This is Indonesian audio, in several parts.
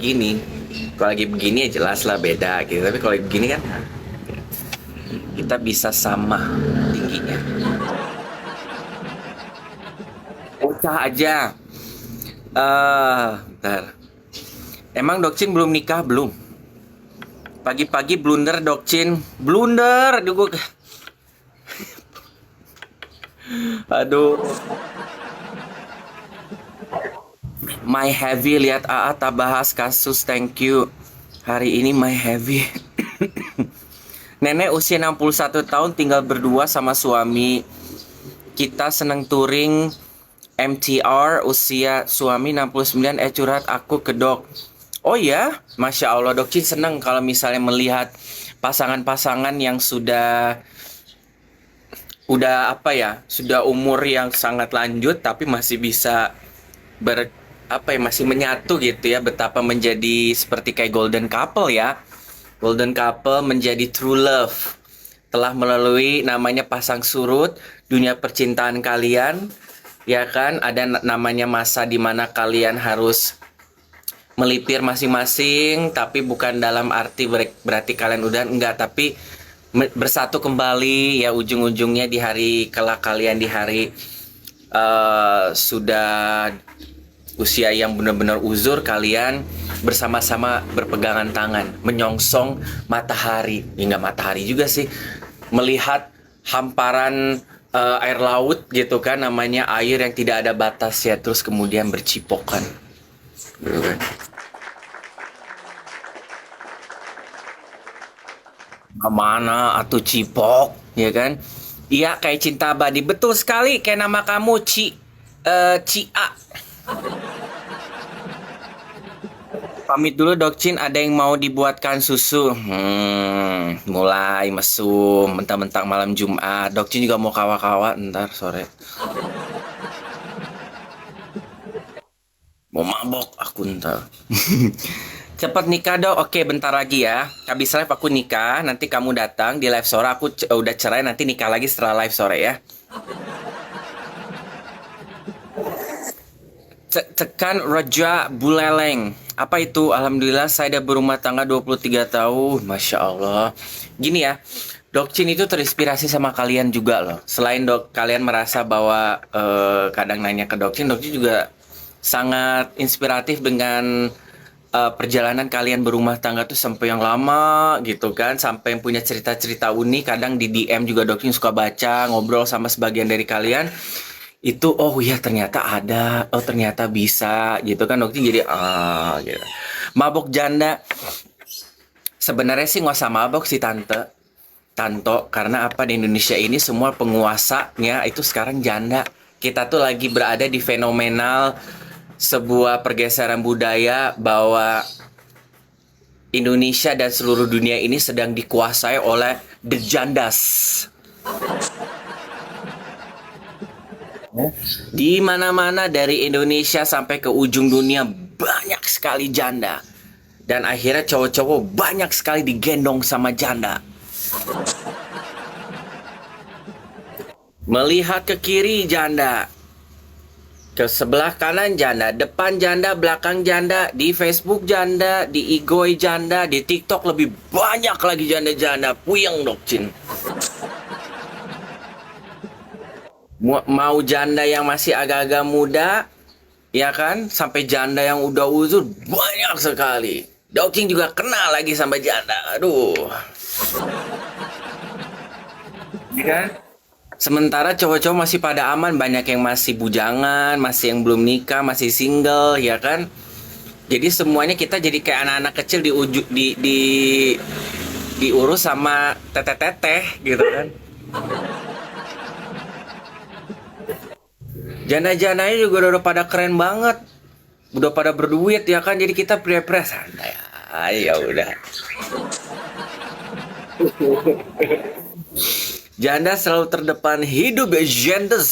begini. Kalau lagi begini ya jelas lah beda gitu. Tapi kalau lagi begini kan kita bisa sama tingginya. Ucah aja. Bentar. Emang Dokcin belum nikah belum? Pagi-pagi blunder Dokcin. Blunder. Aduh. My Heavy, lihat AA tak bahas kasus, thank you. Hari ini My Heavy. Nenek usia 61 tahun tinggal berdua sama suami. Kita seneng touring MTR, usia suami 69, curhat aku ke dok. Oh ya, Masya Allah, Dokcin seneng kalau misalnya melihat pasangan-pasangan yang udah apa ya, sudah umur yang sangat lanjut tapi masih bisa masih menyatu gitu ya, betapa menjadi seperti kayak golden couple ya. Golden couple menjadi true love. Telah melalui namanya pasang surut dunia percintaan kalian, ya kan? Ada namanya masa di mana kalian harus melipir masing-masing, tapi bukan dalam arti berarti kalian udah enggak, tapi bersatu kembali ya, ujung-ujungnya di hari kelak kalian di hari sudah usia yang benar-benar uzur, kalian bersama-sama berpegangan tangan menyongsong matahari. Ya nggak matahari juga sih, melihat hamparan air laut gitu kan, namanya air yang tidak ada batas ya, terus kemudian bercipokan gitu kan. Mana atuh cipok, ya kan? Iya, kayak cinta abadi. Betul sekali, kayak nama kamu Cia. Pamit dulu Dokcin, ada yang mau dibuatkan susu. Mulai mesum, mentang-mentang malam Jumat. Dokcin juga mau kawa-kawa ntar sore. Mau mabok aku ntar. Cepat nikah dong. Oke, bentar lagi ya. Habis live aku nikah, nanti kamu datang di live sore. Aku udah cerai, nanti nikah lagi setelah live sore ya. Tekan Raja Buleleng. Apa itu? Alhamdulillah saya udah berumah tangga 23 tahun. Masya Allah. Gini ya, Dokcin itu terinspirasi sama kalian juga loh. Selain kalian merasa bahwa kadang nanya ke Dokcin juga sangat inspiratif dengan perjalanan kalian berumah tangga tuh sampai yang lama gitu kan, sampai yang punya cerita-cerita unik. Kadang di DM juga Dokcin suka baca, ngobrol sama sebagian dari kalian. Itu oh ya ternyata ada, oh ternyata bisa gitu kan. Dokcin jadi gitu. Mabok janda. Sebenarnya sih nggak usah mabok sih Tanto, karena apa, di Indonesia ini semua penguasanya itu sekarang janda. Kita tuh lagi berada di fenomenal sebuah pergeseran budaya bahwa Indonesia dan seluruh dunia ini sedang dikuasai oleh the jandas. Di mana-mana dari Indonesia sampai ke ujung dunia banyak sekali janda. Dan akhirnya cowok-cowok banyak sekali digendong sama janda. Melihat ke kiri janda, ke sebelah kanan janda, depan janda, belakang janda, di Facebook janda, di Igoi janda, di TikTok lebih banyak lagi janda-janda. Puyeng Dokcin. Mau janda yang masih agak-agak muda, ya kan, sampai janda yang udah uzur banyak sekali. Dokcin juga kenal lagi sama janda. Aduh. Ya kan? Sementara cowok-cowok masih pada aman, banyak yang masih bujangan, masih yang belum nikah, masih single, ya kan? Jadi semuanya kita jadi kayak anak-anak kecil diurus sama teteh-teteh gitu kan. Janda-jandanya juga udah pada keren banget. Udah pada berduit ya kan, jadi kita pria-pria santai. Ya udah. Janda selalu terdepan, hidup gendes.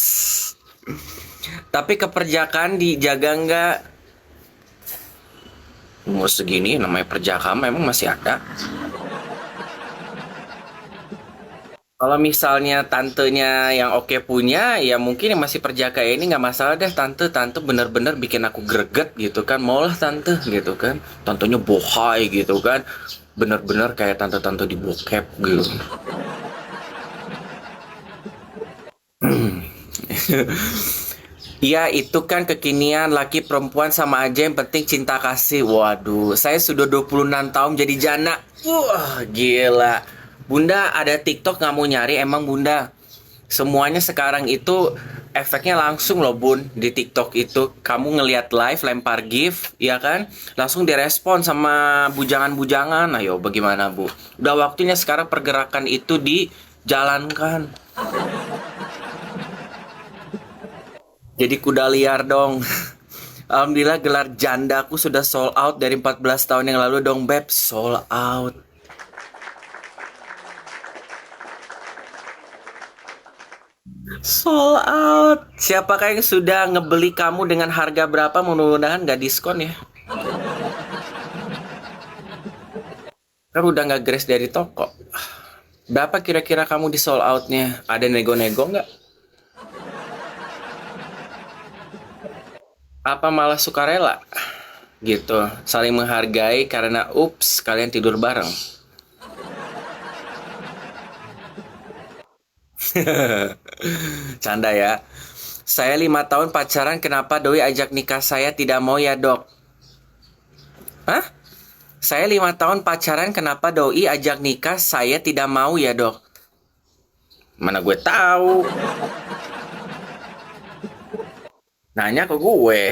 Tapi keperjakaan dijaga nggak? Umur segini namanya perjaka memang masih ada. Kalau misalnya tantenya yang oke punya, ya mungkin yang masih perjaka ini nggak masalah deh tante. Tante bener-bener bikin aku greget gitu kan. Maulah tante gitu kan. Tantenya bohai gitu kan. Bener-bener kayak tante-tante di bokep gitu. Iya, itu kan kekinian laki perempuan sama aja yang penting cinta kasih. Waduh, saya sudah 26 tahun jadi janda. Wah, gila. Bunda ada TikTok nggak mau nyari emang Bunda? Semuanya sekarang itu efeknya langsung loh Bun di TikTok itu. Kamu ngelihat live lempar gift, ya kan? Langsung direspon sama bujangan-bujangan. Ayo bagaimana Bu? Udah waktunya sekarang pergerakan itu dijalankan. Jadi kuda liar dong. Alhamdulillah gelar jandaku sudah sold out dari 14 tahun yang lalu dong Beb. Sold out. Sold out. Siapakah yang sudah ngebeli kamu dengan harga berapa? Mudah-mudahan nggak diskon ya. Kan udah nggak grace dari toko. Berapa kira-kira kamu di sold outnya? Ada nego-nego nggak? Apa malah sukarela? Gitu. Saling menghargai karena ups kalian tidur bareng. Canda ya. Saya 5 tahun pacaran, kenapa doi ajak nikah saya tidak mau ya dok? Hah? Saya 5 tahun pacaran, kenapa doi ajak nikah saya tidak mau ya dok? Mana gue tahu. Nanya ke gue.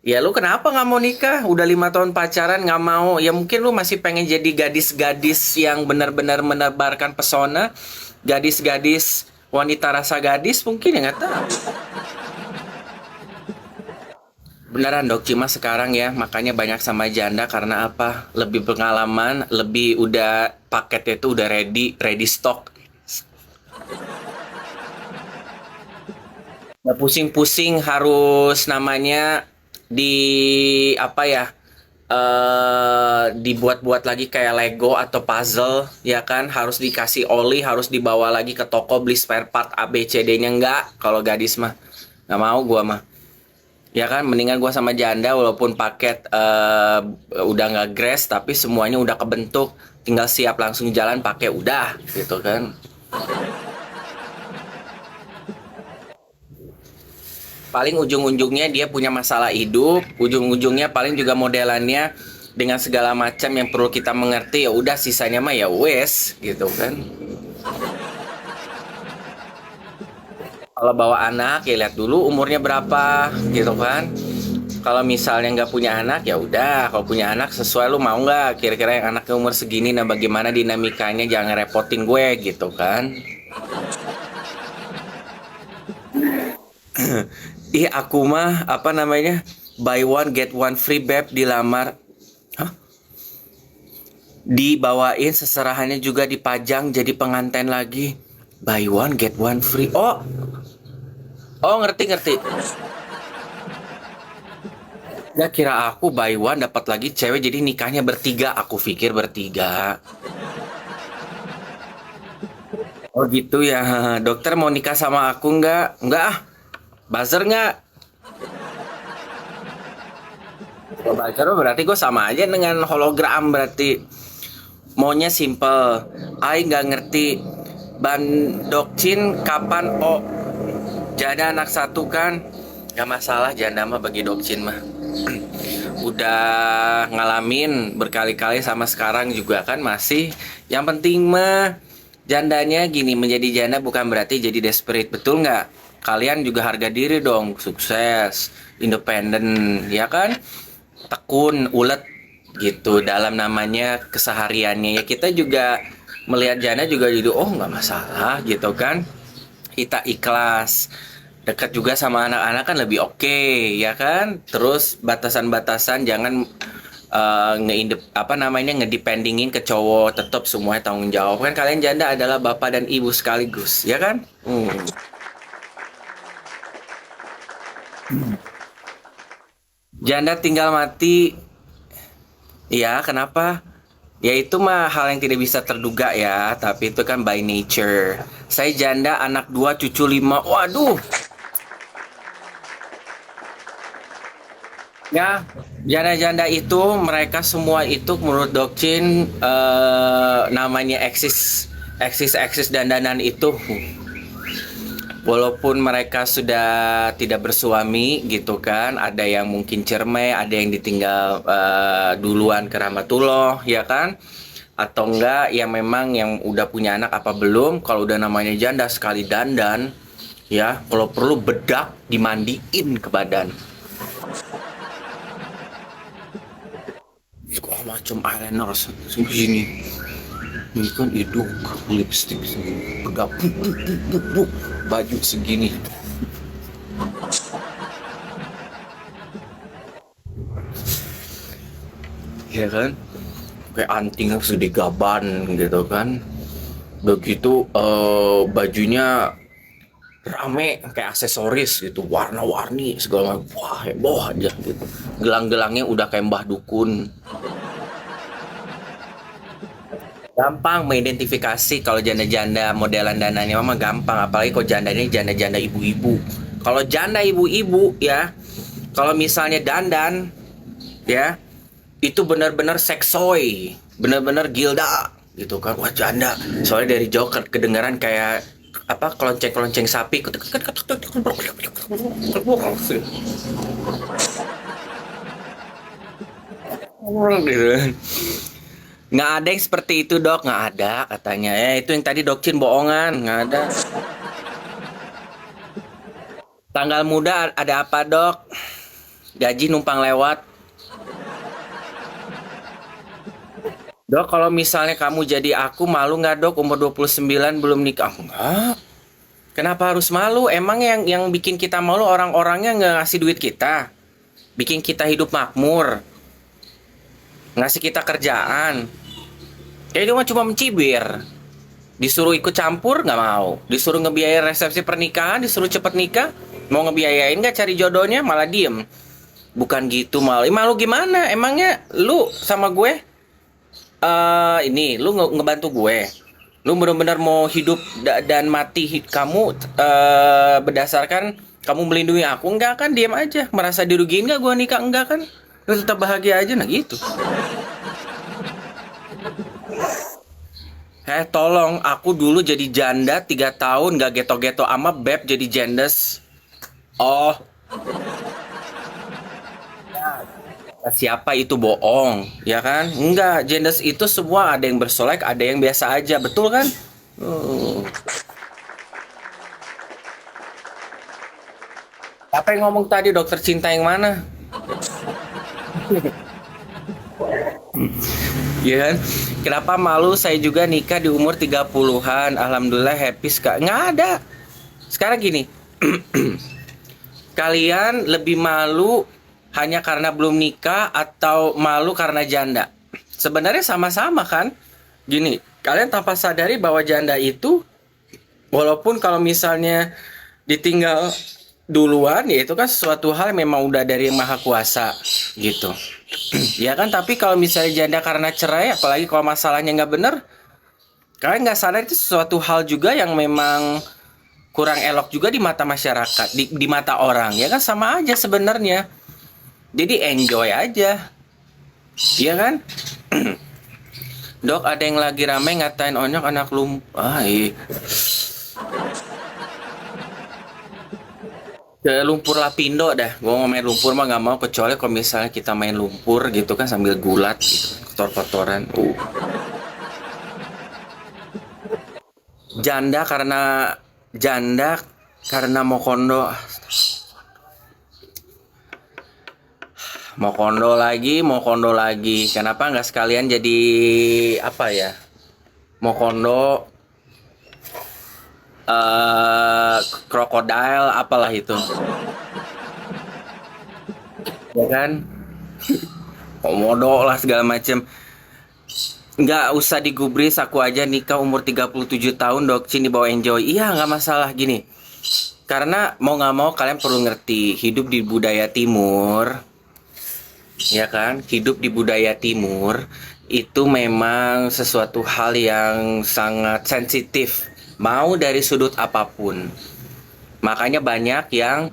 Ya lu kenapa nggak mau nikah? Udah 5 tahun pacaran nggak mau. Ya mungkin lu masih pengen jadi gadis-gadis yang benar-benar menebarkan pesona. Gadis-gadis wanita rasa gadis mungkin ya nggak tahu. Beneran dok, cuma sekarang ya makanya banyak sama janda karena apa? Lebih pengalaman, lebih udah paketnya itu udah ready, ready stock. Nggak pusing-pusing harus namanya di apa ya? Dibuat-buat lagi kayak Lego atau puzzle ya kan, harus dikasih oli, harus dibawa lagi ke toko beli spare part A B C D-nya. Enggak, kalau gadis mah nggak mau gua mah. Ya kan, mendingan gua sama janda walaupun paket udah nggak grass tapi semuanya udah kebentuk, tinggal siap langsung jalan pakai udah gitu kan. Paling ujung-ujungnya dia punya masalah hidup, ujung-ujungnya paling juga modelannya dengan segala macam yang perlu kita mengerti, ya udah sisanya mah ya wes gitu kan. Kalau bawa anak ya lihat dulu umurnya berapa gitu kan. Kalau misalnya nggak punya anak ya udah, kalau punya anak sesuai lu mau nggak kira-kira yang anaknya umur segini, nah bagaimana dinamikanya, jangan repotin gue gitu kan. Ih aku mah apa namanya, buy one get one free beb dilamar. Hah? Dibawain seserahannya juga dipajang jadi pengantin lagi. Buy one get one free. Oh, oh ngerti ngerti. Ya kira aku buy one dapat lagi cewek jadi nikahnya bertiga. Aku pikir bertiga. Oh gitu ya. Dokter mau nikah sama aku nggak? Nggak ah. Buzzer nggak? Kalau buzzer berarti gue sama aja dengan hologram berarti. Maunya simple. I nggak ngerti. Ban dokcin kapan oh janda anak satu kan? Gak masalah janda mah bagi dokcin mah. Udah ngalamin berkali-kali sama sekarang juga kan masih. Yang penting mah jandanya gini, menjadi janda bukan berarti jadi desperate, betul nggak? Kalian juga harga diri dong, sukses, independen, ya kan? Tekun, ulet gitu dalam namanya kesehariannya. Ya kita juga melihat janda juga jadi oh nggak masalah gitu kan. Kita ikhlas dekat juga sama anak-anak kan lebih oke ya kan, terus batasan-batasan jangan apa namanya ngedependingin ke cowok, tetap semuanya tanggung jawab kan, kalian janda adalah bapak dan ibu sekaligus ya kan. Janda tinggal mati ya kenapa, Ya itu mah hal yang tidak bisa terduga ya, tapi itu kan by nature. Saya janda, anak dua, cucu lima. Waduh, ya janda-janda itu mereka semua itu menurut doktrin namanya eksis dandanan itu. Walaupun mereka sudah tidak bersuami gitu kan, ada yang mungkin cermai, ada yang ditinggal duluan ke rahmatullah, ya kan? Atau enggak yang memang yang udah punya anak apa belum, kalau udah namanya janda sekali dandan, ya kalau perlu bedak dimandiin ke badan. Segala macam eyeliner segini. Ini kan hidung, lipstick segini, bedak, baju segini. Ya kan, kayak anting harus digaban gitu kan, begitu bajunya rame kayak aksesoris gitu, warna-warni segala macam, wah heboh aja gitu, gelang-gelangnya udah kayak mbah dukun. Gampang mengidentifikasi kalau janda-janda modelan dananya mah gampang, apalagi kalau janda ini janda-janda ibu-ibu. Kalau janda ibu-ibu ya, kalau misalnya dandan ya, itu benar-benar seksoy, benar-benar gilda gitu kan. Wah janda, soalnya dari jauh kedengaran kayak apa, kelonceng-kelonceng sapi gitu. Nggak ada yang seperti itu dok, nggak ada katanya. Itu yang tadi dokter bohongan, nggak ada. Tanggal muda ada apa dok? Gaji numpang lewat. Dok, kalau misalnya kamu jadi aku, malu nggak dok umur 29 belum nikah? Enggak. Kenapa harus malu? Emang yang bikin kita malu orang-orangnya nggak ngasih duit kita. Bikin kita hidup makmur. Ngasih kita kerjaan. Ya itu mah cuma mencibir. Disuruh ikut campur nggak mau. Disuruh ngebiayain resepsi pernikahan, disuruh cepet nikah. Mau ngebiayain nggak cari jodohnya, malah diem. Bukan gitu malu. Malu gimana? Emangnya lu sama gue ini lu ngebantu gue, lu benar-benar mau hidup dan mati kamu berdasarkan kamu melindungi aku, enggak kan? Diam aja, merasa dirugiin nggak gue nikah, enggak kan? Lu tetap bahagia aja, nah gitu. Tolong, aku dulu jadi janda 3 tahun gak geto-geto ama beb jadi jendes. Oh, siapa itu bohong, ya kan? Enggak, genders itu semua ada yang bersolek, ada yang biasa aja, betul kan? Uh. Apa yang ngomong tadi, dokter cinta yang mana? Ya kan? Kenapa malu? Saya juga nikah di umur 30-an. Alhamdulillah happy sekali. Nggak ada. Sekarang gini, kalian lebih malu hanya karena belum nikah atau malu karena janda? Sebenarnya sama-sama kan? Gini, kalian tanpa sadari bahwa janda itu, walaupun kalau misalnya ditinggal duluan, ya itu kan sesuatu hal yang memang udah dari yang maha kuasa gitu. Ya kan, tapi kalau misalnya janda karena cerai, apalagi kalau masalahnya nggak bener, kalian nggak sadar itu sesuatu hal juga yang memang kurang elok juga di mata masyarakat, di mata orang, ya kan, sama aja sebenarnya. Jadi enjoy aja, iya kan? Dok, ada yang lagi rame ngatain Onyok anak lumpur. Ke lumpur Lapindo dah. Gue mau main lumpur mah nggak mau, kecuali kalau misalnya kita main lumpur gitu kan sambil gulat gitu, kotor-kotoran. Janda karena janda karena mau kondo. Mau kondo lagi, mau kondo lagi. Kenapa nggak sekalian jadi apa ya? Mau kondo krokodil apalah itu. Ya kan? Komodo lah segala macem. Nggak usah digubris, aku aja nikah umur 37 tahun dok, sini bawa enjoy. Iya nggak masalah gini. Karena mau nggak mau kalian perlu ngerti, hidup di budaya timur, ya kan? Hidup di budaya timur, itu memang sesuatu hal yang sangat sensitif, mau dari sudut apapun. Makanya banyak yang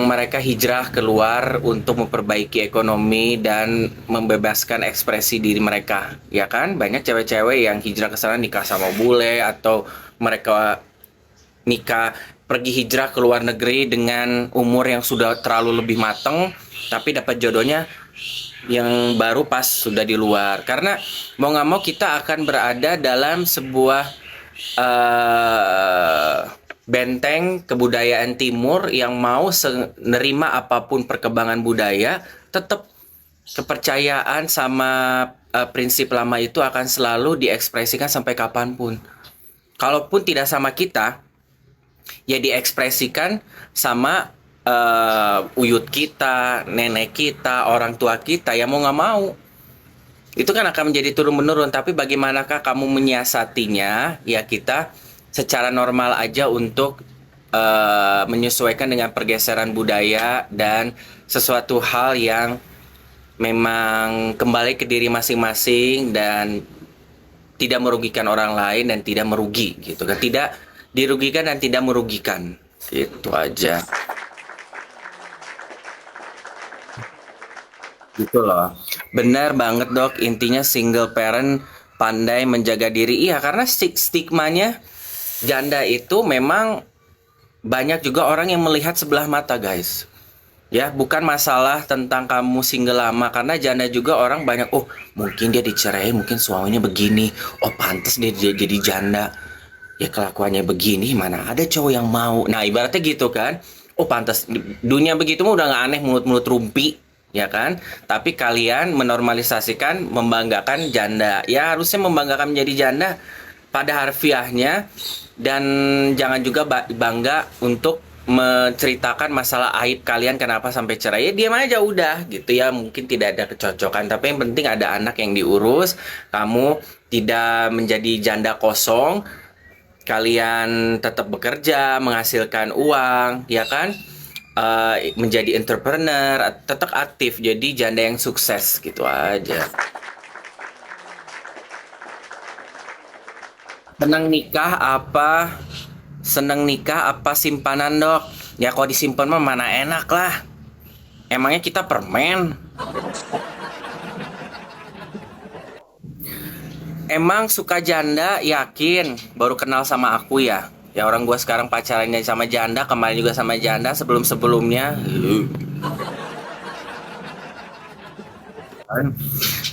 mereka hijrah keluar untuk memperbaiki ekonomi dan membebaskan ekspresi diri mereka, ya kan? Banyak cewek-cewek yang hijrah ke sana nikah sama bule, atau mereka nikah pergi hijrah ke luar negeri dengan umur yang sudah terlalu lebih mateng, tapi dapat jodohnya yang baru pas sudah di luar. Karena mau nggak mau kita akan berada dalam sebuah benteng kebudayaan timur yang mau menerima apapun perkembangan budaya, tetap kepercayaan sama prinsip lama itu akan selalu diekspresikan sampai kapanpun. Kalaupun tidak sama kita, ya diekspresikan sama uyut kita, nenek kita, orang tua kita, ya mau nggak mau. Itu kan akan menjadi turun-menurun, tapi bagaimanakah kamu menyiasatinya? Ya kita secara normal aja untuk menyesuaikan dengan pergeseran budaya dan sesuatu hal yang memang kembali ke diri masing-masing dan tidak merugikan orang lain dan tidak merugi gitu kan. Tidak dirugikan dan tidak merugikan. Itu aja. Gitu loh. Benar banget dok, intinya single parent pandai menjaga diri. Iya, karena stigmanya janda itu memang banyak juga orang yang melihat sebelah mata guys. Ya, bukan masalah tentang kamu single lama, karena janda juga orang banyak, oh mungkin dia dicerai, mungkin suaminya begini, oh pantas dia jadi janda. Ya kelakuannya begini, mana ada cowok yang mau. Nah ibaratnya gitu kan, oh pantas, dunia begitu mah udah gak aneh, mulut-mulut rumpi, ya kan? Tapi kalian menormalisasikan, membanggakan janda. Ya harusnya membanggakan menjadi janda pada harfiahnya, dan jangan juga bangga untuk menceritakan masalah aib kalian kenapa sampai cerai. Ya diam aja udah gitu ya, mungkin tidak ada kecocokan, tapi yang penting ada anak yang diurus, kamu tidak menjadi janda kosong, kalian tetap bekerja menghasilkan uang, ya kan? Menjadi entrepreneur, tetap aktif, jadi janda yang sukses gitu aja. Senang nikah apa simpanan dok? Ya kalau disimpan mah mana enak lah. Emangnya kita permen? Emang suka janda? Yakin? Baru kenal sama aku ya? Ya orang gua sekarang pacarannya sama janda, kemarin juga sama janda, sebelum-sebelumnya.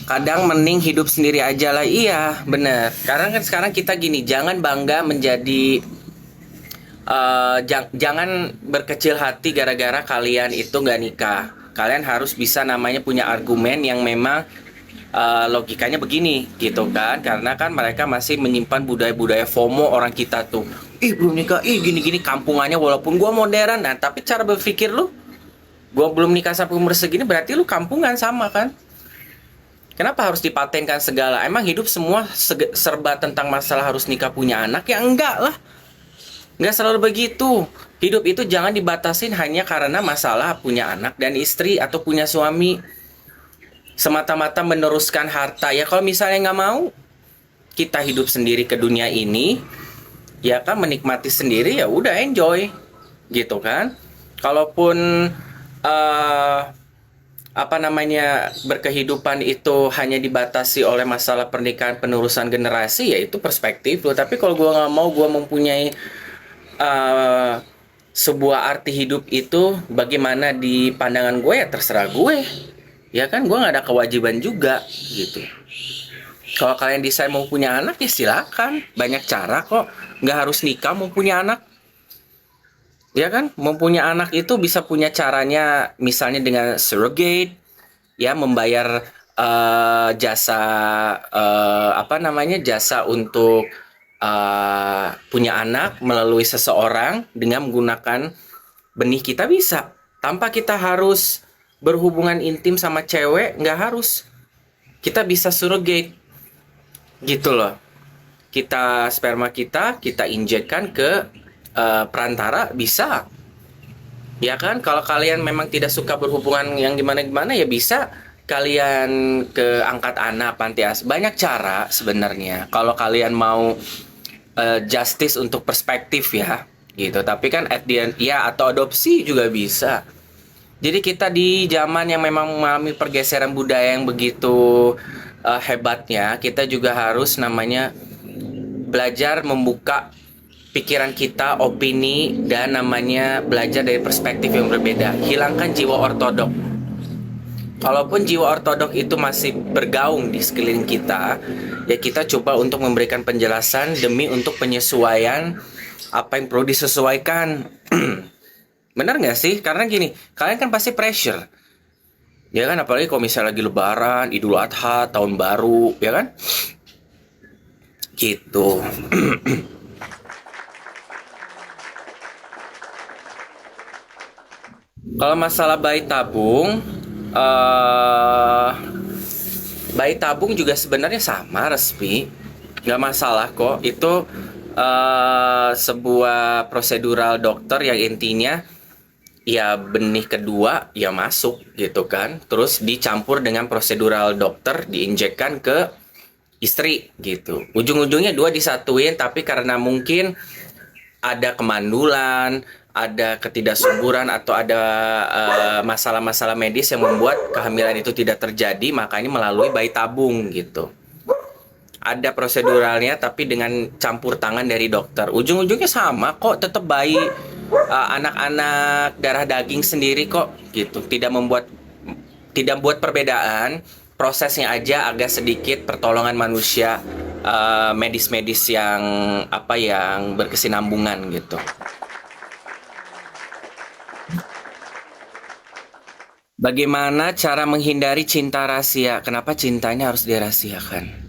Kadang mending hidup sendiri aja lah. Iya, bener. Karena kan sekarang kita gini, jangan bangga menjadi jangan berkecil hati gara-gara kalian itu nggak nikah. Kalian harus bisa namanya punya argumen yang memang logikanya begini gitu kan. Karena kan mereka masih menyimpan budaya-budaya FOMO orang kita tuh. Ih belum nikah, ih gini-gini kampungannya, walaupun gua modern. Nah tapi cara berpikir lu, gua belum nikah sampai umur segini, berarti lu kampungan sama kan. Kenapa harus dipatenkan segala? Emang hidup semua serba tentang masalah harus nikah punya anak? Ya enggak lah. Nggak selalu begitu. Hidup itu jangan dibatasin hanya karena masalah punya anak dan istri atau punya suami. Semata-mata meneruskan harta. Ya kalau misalnya nggak mau, kita hidup sendiri ke dunia ini, ya kan menikmati sendiri, ya udah enjoy. Gitu kan. Kalaupun berkehidupan itu hanya dibatasi oleh masalah pernikahan penerusan generasi, ya itu perspektif lo. Tapi kalau gue nggak mau, gue mempunyai sebuah arti hidup itu bagaimana di pandangan gue, ya terserah gue, ya kan. Gue nggak ada kewajiban juga gitu. Kalau kalian decide mau punya anak, ya silakan, banyak cara kok, nggak harus nikah mau punya anak. Ya kan, mempunyai anak itu bisa punya caranya, misalnya dengan surrogate, ya membayar jasa jasa untuk punya anak melalui seseorang dengan menggunakan benih kita, bisa tanpa kita harus berhubungan intim sama cewek, nggak harus. Kita bisa surrogate gitu loh. Sperma kita injekkan ke perantara, bisa. Ya kan, kalau kalian memang tidak suka berhubungan yang gimana-gimana, ya bisa kalian ke angkat anak panti asuhan. Banyak cara sebenarnya. Kalau kalian mau justice untuk perspektif ya, gitu. Tapi kan at the end, ya atau adopsi juga bisa. Jadi kita di zaman yang memang mengalami pergeseran budaya yang begitu hebatnya, kita juga harus namanya belajar membuka pikiran kita, opini, dan namanya belajar dari perspektif yang berbeda. Hilangkan jiwa ortodok. Kalaupun jiwa ortodok itu masih bergaung di sekeliling kita, ya kita coba untuk memberikan penjelasan demi untuk penyesuaian apa yang perlu disesuaikan. Benar nggak sih? Karena gini, kalian kan pasti pressure. Ya kan, apalagi kalau misalnya lagi lebaran, idul adha, tahun baru, ya kan? Gitu. Kalau masalah eh bayi tabung juga sebenarnya sama, resmi, nggak masalah kok. Itu sebuah prosedural dokter yang intinya ya benih kedua ya masuk gitu kan, terus dicampur dengan prosedural dokter diinjekkan ke istri gitu. Ujung-ujungnya dua disatuin, tapi karena mungkin ada kemandulan, ada ketidaksuburan atau ada masalah-masalah medis yang membuat kehamilan itu tidak terjadi, makanya melalui bayi tabung gitu. Ada proseduralnya tapi dengan campur tangan dari dokter. Ujung-ujungnya sama kok, tetap bayi, anak-anak darah daging sendiri kok gitu. Tidak buat perbedaan. Prosesnya aja agak sedikit pertolongan manusia, medis-medis yang yang berkesinambungan gitu. Bagaimana cara menghindari cinta rahasia? Kenapa cintanya harus dirahasiakan?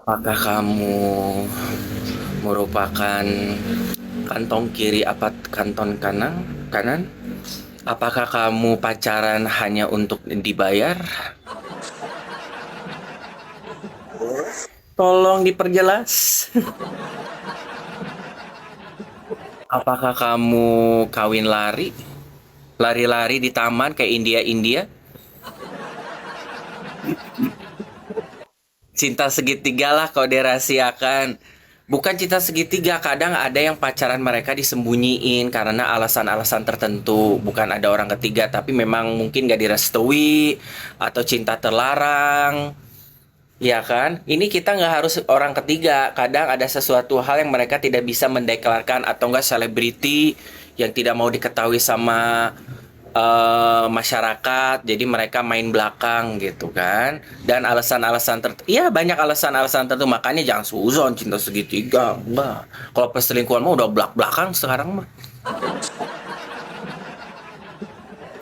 Apakah kamu merupakan kantong kiri apa kantong kanan? Apakah kamu pacaran hanya untuk dibayar? Tolong diperjelas. Apakah kamu kawin lari? Lari-lari di taman kayak India-India? Cinta segitiga lah kalau dirahasiakan. Bukan cinta segitiga, kadang ada yang pacaran mereka disembunyiin karena alasan-alasan tertentu. Bukan ada orang ketiga, tapi memang mungkin gak direstui atau cinta terlarang. Ya kan? Ini kita nggak harus orang ketiga. Kadang ada sesuatu hal yang mereka tidak bisa mendeklarkan atau enggak selebriti yang tidak mau diketahui sama masyarakat. Jadi mereka main belakang gitu kan. Dan alasan-alasan tertentu, iya banyak alasan-alasan tertentu. Makanya jangan suzon cinta segitiga. Mbak, kalau perselingkuhan mah udah belak-belakang sekarang mah.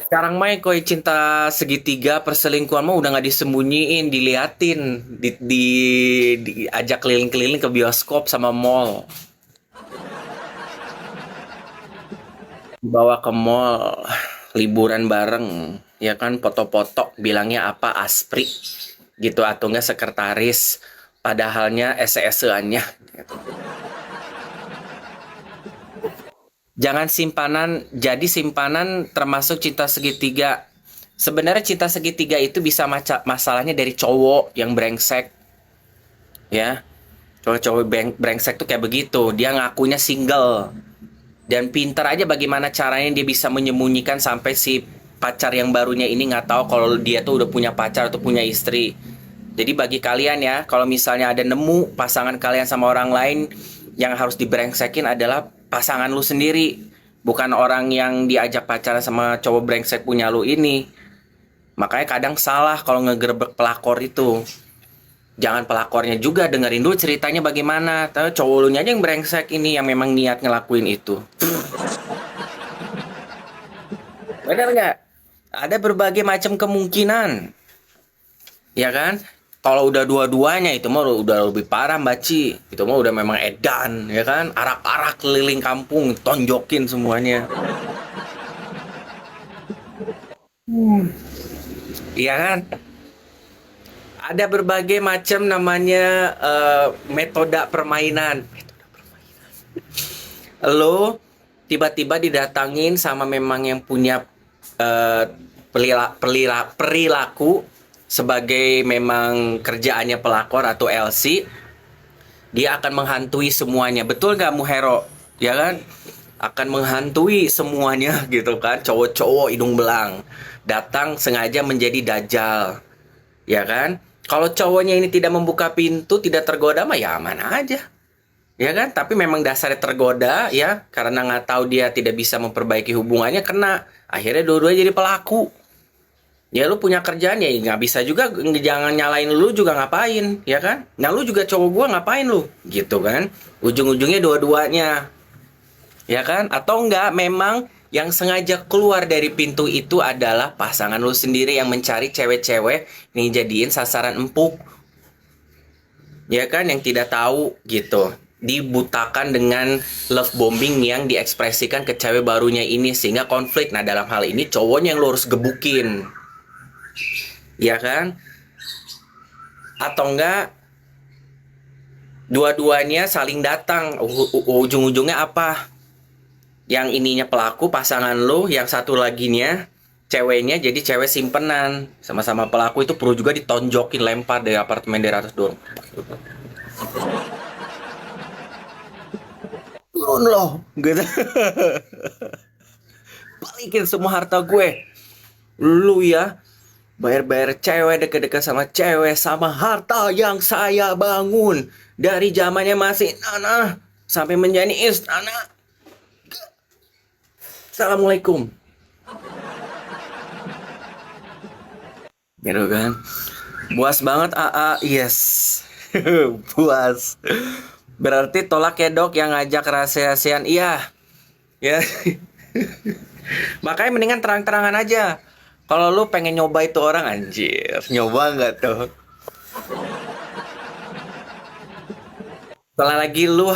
Sekarang mah koi cinta segitiga perselingkuhan mah udah nggak disembunyiin, diliatin, diajak keliling-keliling ke bioskop sama mall, bawa ke mall, liburan bareng, ya kan foto-foto, bilangnya apa aspri, gitu atau enggak sekretaris, padahalnya SES-annya. Gitu. Jangan simpanan, jadi simpanan termasuk cinta segitiga. Sebenarnya cinta segitiga itu bisa masalahnya dari cowok yang brengsek, ya. Cowok-cowok brengsek tuh kayak begitu. Dia ngakunya single. Dan pinter aja bagaimana caranya dia bisa menyembunyikan sampai si pacar yang barunya ini nggak tahu kalau dia tuh udah punya pacar atau punya istri. Jadi bagi kalian ya, kalau misalnya ada nemu pasangan kalian sama orang lain, yang harus dibrengsekin adalah pasangan lu sendiri. Bukan orang yang diajak pacaran sama cowok brengsek punya lu ini. Makanya kadang salah kalau ngegerebek pelakor itu. Jangan pelakornya juga, dengerin dulu ceritanya bagaimana. Tapi cowok lu aja yang brengsek ini, yang memang niat ngelakuin itu. Benar nggak? Ada berbagai macam kemungkinan. Ya kan? Kalau udah dua-duanya itu mah udah lebih parah Mbak Ci. Itu mah udah memang edan, ya kan? Arak-arak keliling kampung, tonjokin semuanya. Iya kan? Ada berbagai macam namanya metode permainan. Lo tiba-tiba didatangin sama memang yang punya eh, perilaku sebagai memang kerjaannya pelakor atau LC, dia akan menghantui semuanya. Betul nggak Muhero? Ya kan? Akan menghantui semuanya gitu kan. Cowok-cowok hidung belang datang sengaja menjadi dajjal. Ya kan? Kalau cowoknya ini tidak membuka pintu, tidak tergoda mah ya aman aja. Ya kan? Tapi memang dasarnya tergoda ya, karena nggak tahu dia tidak bisa memperbaiki hubungannya, kena. Akhirnya dua-duanya jadi pelaku. Ya lu punya kerjaan ya nggak bisa juga, jangan nyalain lu juga ngapain, ya kan? Nah lu juga cowok gua ngapain lu? Gitu kan? Ujung-ujungnya dua-duanya, ya kan? Atau enggak memang yang sengaja keluar dari pintu itu adalah pasangan lu sendiri yang mencari cewek-cewek nih jadiin sasaran empuk, ya kan? Yang tidak tahu gitu, dibutakan dengan love bombing yang diekspresikan ke cewek barunya ini sehingga konflik. Nah dalam hal ini cowoknya yang lu harus gebukin, ya kan? Atau enggak dua-duanya saling datang, ujung-ujungnya apa? Yang ininya pelaku pasangan lo, yang satu laginya ceweknya jadi cewek simpenan. Sama-sama pelaku itu perlu juga ditonjokin, lempar dari apartemen dari atas dorong. Turun loh gitu. Balikin semua harta gue. Lu ya bayar-bayar cewek, deket-deket sama cewek, sama harta yang saya bangun dari zamannya masih nanah sampai menjadi istana. Assalamualaikum. Gitu kan. Puas banget AA. Yes. Puas. Berarti tolak ya dok yang ngajak rahasia-rahasian. Iya. Ya. Makanya mendingan terang-terangan aja. Kalau lu pengen nyoba itu orang, anjir, nyoba nggak tuh? Setelah lagi lu